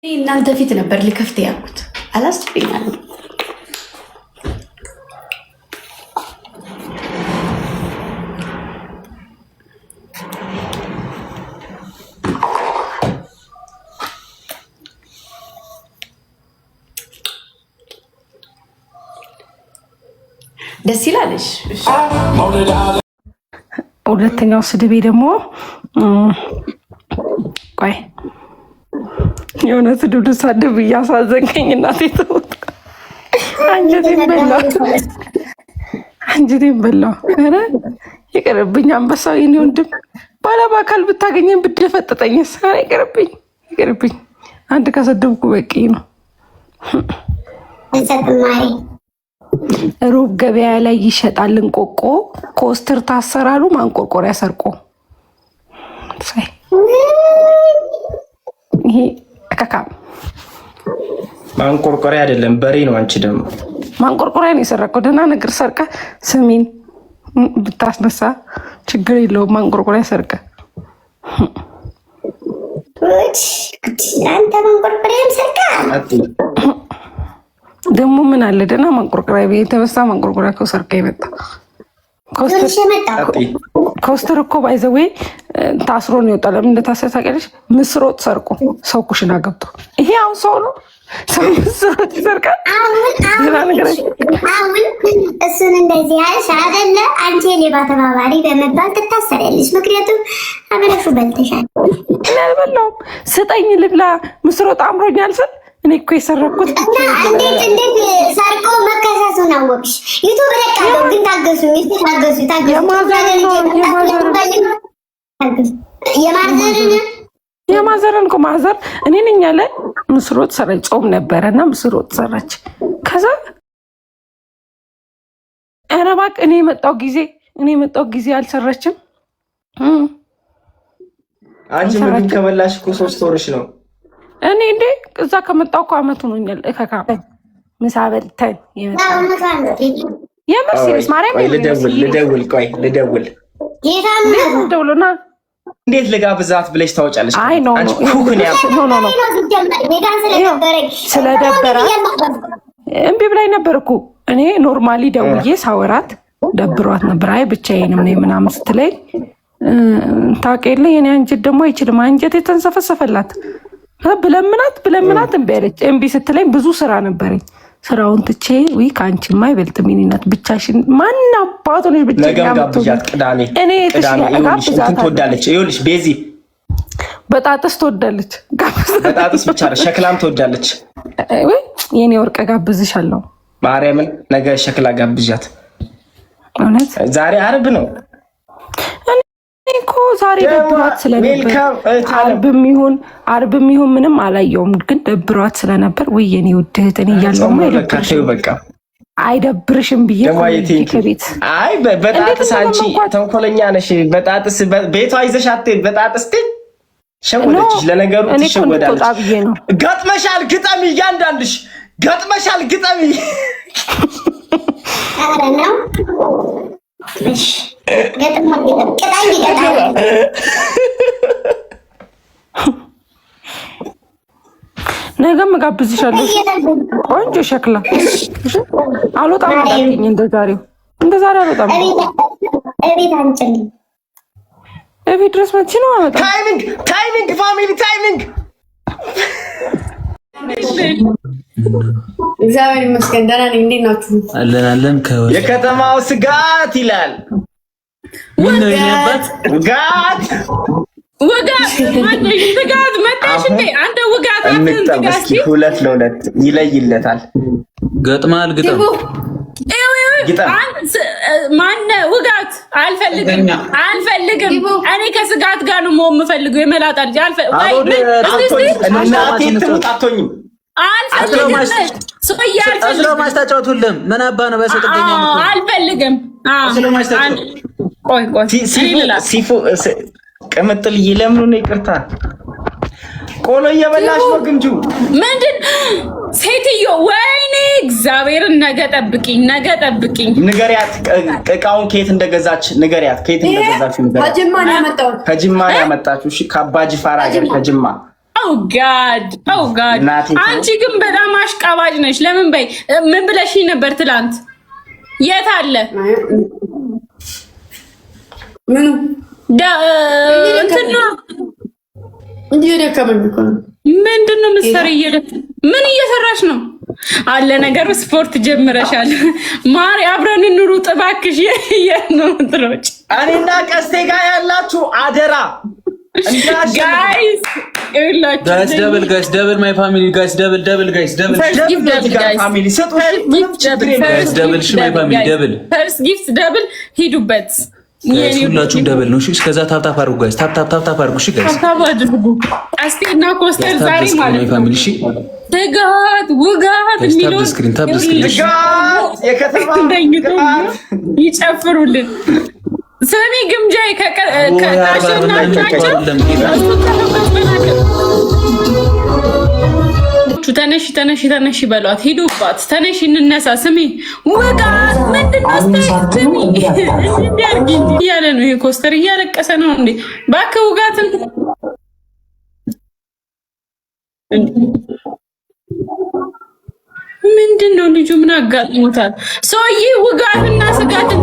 እናንተ ፊት ነበር ልከፍት ያልኩት አላስፈልኛል። ደስ ይላልሽ። ሁለተኛው ስድቤ ደግሞ ቆይ የሆነ ስድብ ልሳደብ እያሳዘንከኝ እናቴ ተውት። አንጀቴን በላው። ኧረ ይቅርብኝ። አንበሳው የኔ ወንድም ባለባካል ብታገኘኝ ብትፈጠጠኝስ? ኧረ ይቅርብኝ። አንድ ከሰደብኩ በቂ ነው። ሩብ ገበያ ላይ ይሸጣል እንቆቆ ኮስተር ታሰራሉ ማንቆርቆሪያ ሰርቆ። ይሄ አካካም ማንቆርቆሪያ አይደለም በሬ ነው። አንቺ ደግሞ ማንቆርቆሪያ ነው የሰረቀው። ደህና ነገር ሰርቀ ስሚን ብታስነሳ ችግር የለውም። ማንቆርቆሪያ ሰርቀ አንተ ማንቆርቆሪያም ሰርቀ ደግሞ ምን አለ ደህና ማንቆርቆሪያ የተበሳ ማንቆርቆሪያ ከሰርቀ ይመጣ ኮስተር እኮ ባይዘዌ ታስሮ ነው የወጣው። ለምን እንደታሰረ ታውቂያለሽ? ምስር ወጥ ሰርቆ ሰው ኩሽና ገብቶ ይሄ አሁን ሰው ነው ሰው ምስር ወጥ ይሰርቃል። አሁን እሱን እንደዚህ ያልሽ አይደለ? አንቺ የሌባ ተባባሪ በመባል ትታሰሪያለሽ። ምክንያቱም አብረሹ በልተሻል። እኔ አልበላሁም። ስጠኝ ልብላ ምስር ወጥ አምሮኛል ስል እኔ እኮ የሰረኩት እንዴት ሰርቆ መከሰሱን አወቅሽ? ዩቱብ ለቃለሁ ግን ታገሱ። የማዘርን እኮ ማዘር እኔ ነኝ ያለ ምስር ወጥ ሰራች። ጾም ነበረና ምስር ወጥ ሰራች። ከዛ ኧረ እባክህ እኔ የመጣው ጊዜ አልሰራችም። አንቺ ምግብ ከበላሽ እኮ 3 ወርሽ ነው። እኔ እንዴ እዛ ከመጣሁ እኮ አመት ሆኖኛል። እከካ ምሳ በልተን የምር ሲሪየስ ማርያም ልደውል ደውሎና እንዴት ልጋብዛት ብለሽ ታወጫለሽ? አይ ኖ ስለደበራ እምቢ ብላኝ ነበር እኮ እኔ ኖርማሊ ደውዬ ሳወራት ደብሯት ነበር። አይ ብቻዬንም ነኝ ምናምን ስትለኝ ታውቂያለሽ የኔ አንጀት ደግሞ አይችልም። አንጀት የተንሰፈሰፈላት ብለምናት እምቢ አለች። እምቢ ስትለኝ ብዙ ስራ ነበረኝ። ስራውን ትቼ ወይ ካንቺማ አይበልጥም የኔ ብቻሽን ማን አባቱ ነው ብቻ ጋብዣት። ቅዳሜ ትወዳለች። ይኸውልሽ ቤዚ በጣጥስ ትወዳለች። በጣጥስ ብቻ ሸክላም ትወዳለች። ወይ የኔ ወርቅ ጋብዝሻለሁ። ማርያምን ነገ ሸክላ ጋብዣት። እውነት ዛሬ ዓርብ ነው እኮ ዛሬ ደብሯት ስለነበር ዓርብም ይሁን ምንም አላየውም፣ ግን ደብሯት ስለነበር ወይ የኔ ውድ እህት እኔ እያለሁ አይደብርሽም ብዬ ከቤት አይ በጣጥስ አንቺ ተንኮለኛ ነሽ። በጣጥስ ቤቷ ይዘሽ አትሄድ። በጣጥስ ሸወደችሽ። ለነገሩ ትሸወዳለች። ገጥመሻል፣ ግጠሚ። እያንዳንድሽ ገጥመሻል፣ ግጠሚ። ነገም እጋብዝሻለሁ። ቆንጆ ሸክላ አልወጣም። አዳኝ እንደዛሬው አልወጣም። እቤት ድረስ መቼ ነው አመጣ? ታይሚንግ ፋሚሊ ታይሚንግ። እግዚአብሔር ይመስገን ደህና ነኝ። እንዴት ናችሁ? አለን የከተማው ስጋት ይላል። ምን ነው የሚያባት ውጋት መጣሽ እንዴ? አንተ ውጋት እስኪ 2-2 ይለይለታል። ገጥማል ግጥም ማነ ውጋት አልፈልግም። እኔ ከስጋት ጋር ነው የምፈልገው። የመላጣ ልጅ ስለማስታጫወቱልም ምን አባ ነው በሰጥገኛ አልፈልግም። ቅምጥል ይለምኑ ነው። ይቅርታ ቆሎ እየበላሽ ነው ግምጁ ምንድን ሴትዮ? ወይኔ እግዚአብሔርን ነገ ጠብቂኝ። ንገሪያት እቃውን ከየት እንደገዛች ንገሪያት። ከየት እንደገዛች ንገሪያት። ከጅማ ነው ያመጣችው። እሺ ከአባ ጅፋር ሀገር ከጅማ ጋድ አንቺ ግን በጣም አሽቃባጭ ነሽ። ለምን በይ ምን ብለሽኝ ነበር ትላንት? የት አለ ምኑ እንትን ነው እየደከመኝ እኮ ነው። ምንድን ነው የምትሰሪ? ምን እየሰራሽ ነው? አለ ነገር ስፖርት ጀምረሻል። ማሪ አብረን እንሩጥ እባክሽ። ነው ትሮጭ እኔና ቀስቴ ጋር ያላችሁ አደራ ጋይስ ደብል ማይ ፋሚሊ ጋይስ ደብል ፈርስት ጊፍት ደብል ሂዱበት። ሁላችሁም ደብል ነው። እሺ እስከዛ ታፕታፕ አድርጉ ጋይስ። ታፕታፕ አድርጉ። እሺ ጋይስ ታፕታፕ አድርጉ። አስቴና ኮስተር ዛሬ ማለት ነው ፋሚሊ። እሺ ትጋት ውጋት የሚለው ታፕ ስክሪን ይጨፍሩልን። ሰሚ ግምጃይ ከታሽናቸው ተነሽ በሏት። ሂዱባት። ተነሽ እንነሳ። ስሚ ውጋት ምንድነው እያለ ነው። ይሄ ኮስተር እያለቀሰ ነው እንዴ? እባክህ ውጋትን ምንድነው? ልጁ ምን አጋጥሞታል? ሰውዬ ውጋትና ስጋትን